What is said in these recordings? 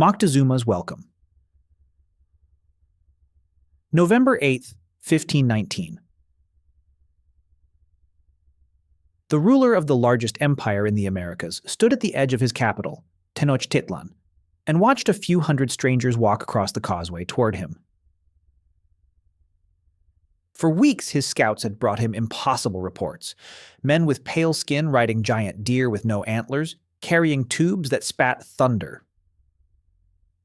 Moctezuma's welcome. November 8th, 1519. The ruler of the largest empire in the Americas stood at the edge of his capital, Tenochtitlan, and watched a few hundred strangers walk across the causeway toward him. For weeks, his scouts had brought him impossible reports. Men with pale skin riding giant deer with no antlers, carrying tubes that spat thunder.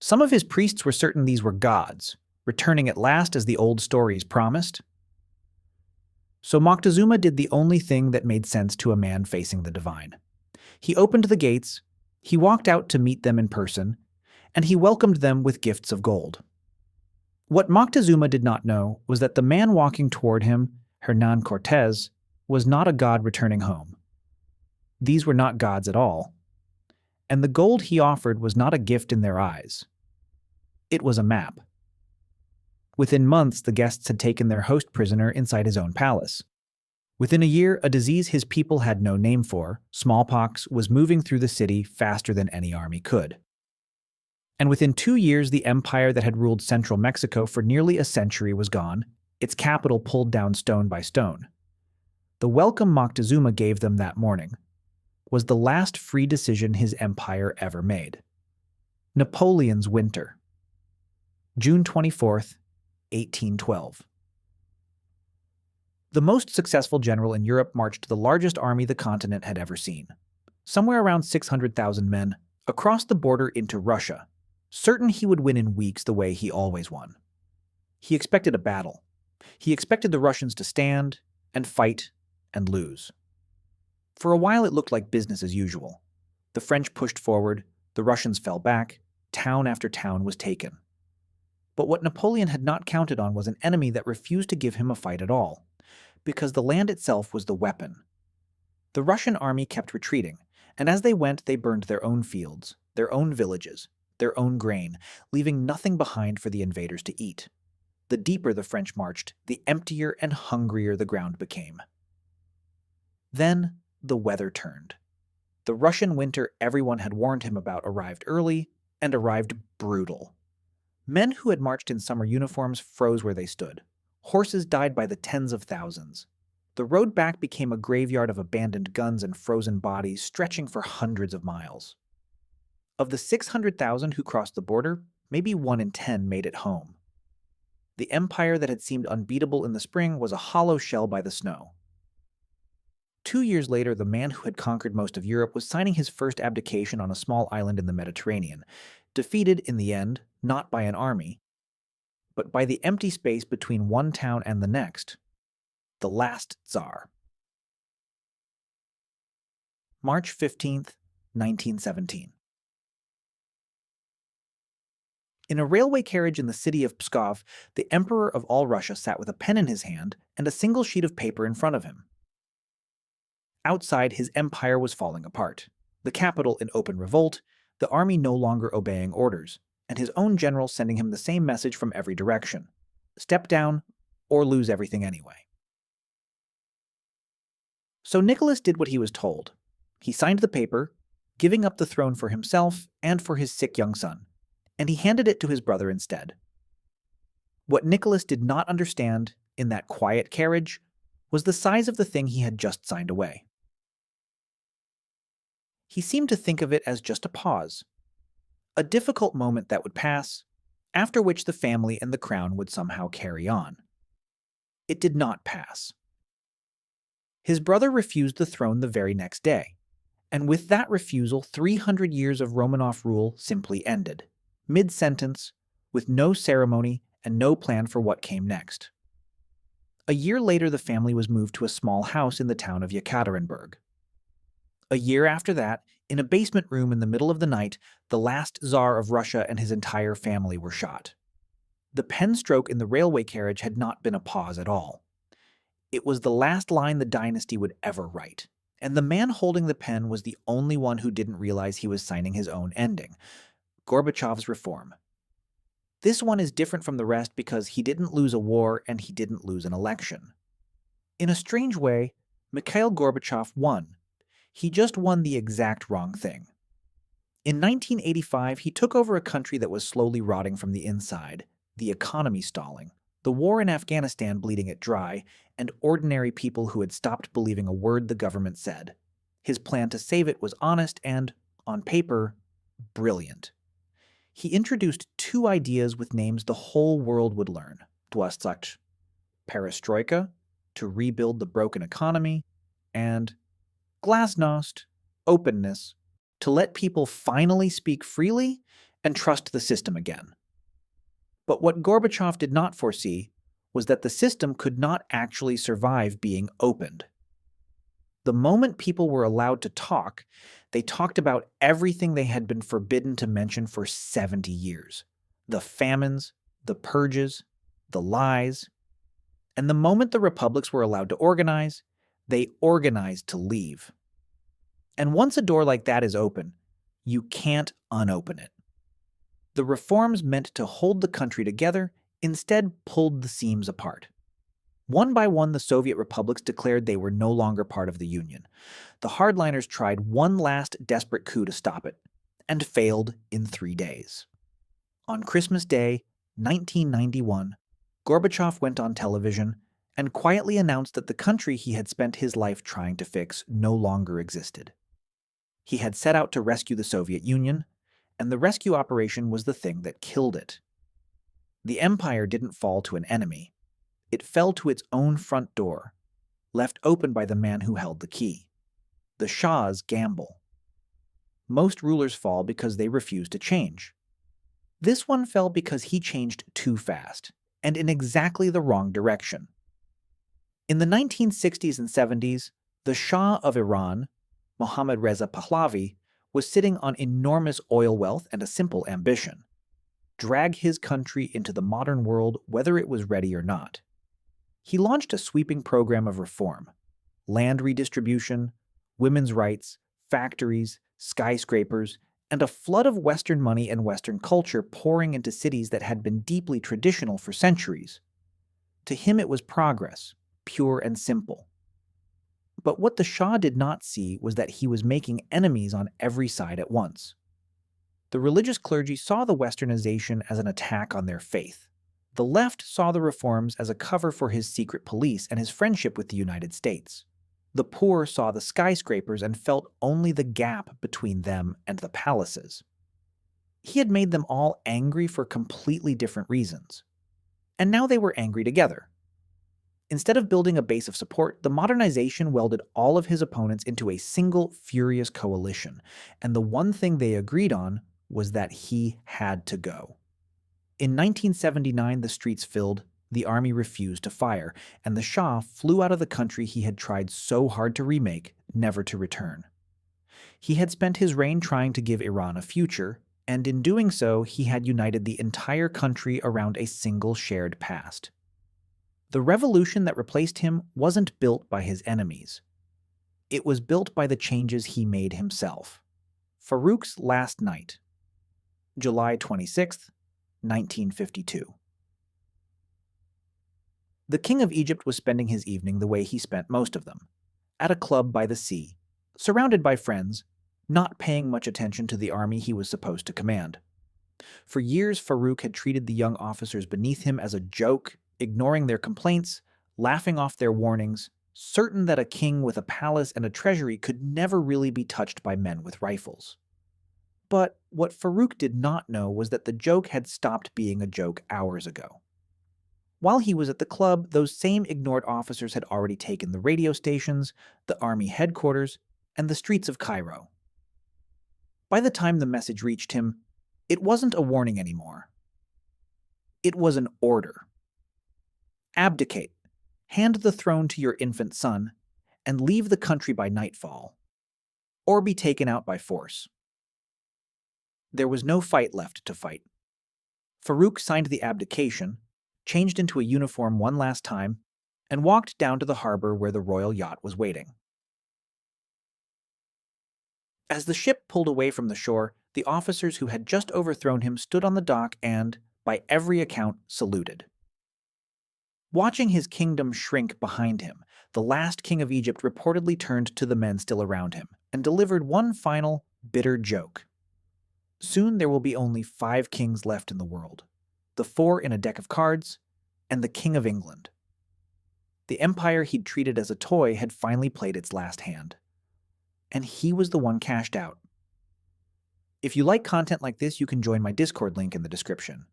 Some of his priests were certain these were gods, returning at last as the old stories promised. So Moctezuma did the only thing that made sense to a man facing the divine. He opened the gates, he walked out to meet them in person, and he welcomed them with gifts of gold. What Moctezuma did not know was that the man walking toward him, Hernan Cortez, was not a god returning home. These were not gods at all, and the gold he offered was not a gift in their eyes. It was a map. Within months, the guests had taken their host prisoner inside his own palace. Within a year, a disease his people had no name for, smallpox, was moving through the city faster than any army could. And within 2 years, the empire that had ruled central Mexico for nearly a century was gone, its capital pulled down stone by stone. The welcome Moctezuma gave them that morning was the last free decision his empire ever made. Napoleon's winter. June 24th, 1812. The most successful general in Europe marched the largest army the continent had ever seen, somewhere around 600,000 men, across the border into Russia, certain he would win in weeks the way he always won. He expected a battle. He expected the Russians to stand and fight and lose. For a while it looked like business as usual. The French pushed forward, the Russians fell back, town after town was taken. But what Napoleon had not counted on was an enemy that refused to give him a fight at all, because the land itself was the weapon. The Russian army kept retreating, and as they went they burned their own fields, their own villages, their own grain, leaving nothing behind for the invaders to eat. The deeper the French marched, the emptier and hungrier the ground became. Then the weather turned. The Russian winter everyone had warned him about arrived early and arrived brutal. Men who had marched in summer uniforms froze where they stood. Horses died by the tens of thousands. The road back became a graveyard of abandoned guns and frozen bodies stretching for hundreds of miles. Of the 600,000 who crossed the border, maybe 1 in 10 made it home. The empire that had seemed unbeatable in the spring was a hollow shell by the snow. 2 years later, the man who had conquered most of Europe was signing his first abdication on a small island in the Mediterranean, defeated in the end, not by an army, but by the empty space between one town and the next, the Last Tsar. March 15th, 1917. In a railway carriage in the city of Pskov, the Emperor of all Russia sat with a pen in his hand and a single sheet of paper in front of him. Outside, his empire was falling apart, the capital in open revolt, the army no longer obeying orders, and his own general sending him the same message from every direction: step down or lose everything anyway. So Nicholas did what he was told. He signed the paper, giving up the throne for himself and for his sick young son, and he handed it to his brother instead. What Nicholas did not understand in that quiet carriage was the size of the thing he had just signed away. He seemed to think of it as just a pause, a difficult moment that would pass, after which the family and the crown would somehow carry on. It did not pass. His brother refused the throne the very next day, and with that refusal, 300 years of Romanov rule simply ended, mid-sentence, with no ceremony and no plan for what came next. A year later, the family was moved to a small house in the town of Yekaterinburg. A year after that, in a basement room in the middle of the night, the last Tsar of Russia and his entire family were shot. The pen stroke in the railway carriage had not been a pause at all. It was the last line the dynasty would ever write, and the man holding the pen was the only one who didn't realize he was signing his own ending: Gorbachev's reform. This one is different from the rest because he didn't lose a war and he didn't lose an election. In a strange way, Mikhail Gorbachev won. He just won the exact wrong thing. In 1985, he took over a country that was slowly rotting from the inside, the economy stalling, the war in Afghanistan bleeding it dry, and ordinary people who had stopped believing a word the government said. His plan to save it was honest and, on paper, brilliant. He introduced two ideas with names the whole world would learn: disastrous, perestroika, to rebuild the broken economy, and glasnost, openness, to let people finally speak freely and trust the system again. But what Gorbachev did not foresee was that the system could not actually survive being opened. The moment people were allowed to talk, they talked about everything they had been forbidden to mention for 70 years. The famines, the purges, the lies. And the moment the republics were allowed to organize, they organized to leave. And once a door like that is open, you can't unopen it. The reforms meant to hold the country together instead pulled the seams apart. One by one, the Soviet republics declared they were no longer part of the Union. The hardliners tried one last desperate coup to stop it, and failed in 3 days. On Christmas Day, 1991, Gorbachev went on television and quietly announced that the country he had spent his life trying to fix no longer existed. He had set out to rescue the Soviet Union, and the rescue operation was the thing that killed it. The empire didn't fall to an enemy. It fell to its own front door, left open by the man who held the key. The Shah's gamble. Most rulers fall because they refuse to change. This one fell because he changed too fast, and in exactly the wrong direction. In the 1960s and 70s, the Shah of Iran, Mohammad Reza Pahlavi, was sitting on enormous oil wealth and a simple ambition: drag his country into the modern world whether it was ready or not. He launched a sweeping program of reform: land redistribution, women's rights, factories, skyscrapers, and a flood of Western money and Western culture pouring into cities that had been deeply traditional for centuries. To him it was progress, pure and simple. But what the Shah did not see was that he was making enemies on every side at once. The religious clergy saw the Westernization as an attack on their faith. The left saw the reforms as a cover for his secret police and his friendship with the United States. The poor saw the skyscrapers and felt only the gap between them and the palaces. He had made them all angry for completely different reasons. And now they were angry together. Instead of building a base of support, the modernization welded all of his opponents into a single furious coalition, and the one thing they agreed on was that he had to go. In 1979, the streets filled, the army refused to fire, and the Shah flew out of the country he had tried so hard to remake, never to return. He had spent his reign trying to give Iran a future, and in doing so, he had united the entire country around a single shared past. The revolution that replaced him wasn't built by his enemies. It was built by the changes he made himself. Farouk's Last Night, July 26, 1952. The King of Egypt was spending his evening the way he spent most of them, at a club by the sea, surrounded by friends, not paying much attention to the army he was supposed to command. For years, Farouk had treated the young officers beneath him as a joke, ignoring their complaints, laughing off their warnings, certain that a king with a palace and a treasury could never really be touched by men with rifles. But what Farouk did not know was that the joke had stopped being a joke hours ago. While he was at the club, those same ignored officers had already taken the radio stations, the army headquarters, and the streets of Cairo. By the time the message reached him, it wasn't a warning anymore. It was an order. Abdicate, hand the throne to your infant son, and leave the country by nightfall, or be taken out by force. There was no fight left to fight. Farouk signed the abdication, changed into a uniform one last time, and walked down to the harbor where the royal yacht was waiting. As the ship pulled away from the shore, the officers who had just overthrown him stood on the dock and, by every account, saluted. Watching his kingdom shrink behind him, the last king of Egypt reportedly turned to the men still around him and delivered one final, bitter joke. Soon there will be only 5 kings left in the world, the 4 in a deck of cards, and the King of England. The empire he'd treated as a toy had finally played its last hand. And he was the one cashed out. If you like content like this, you can join my Discord link in the description.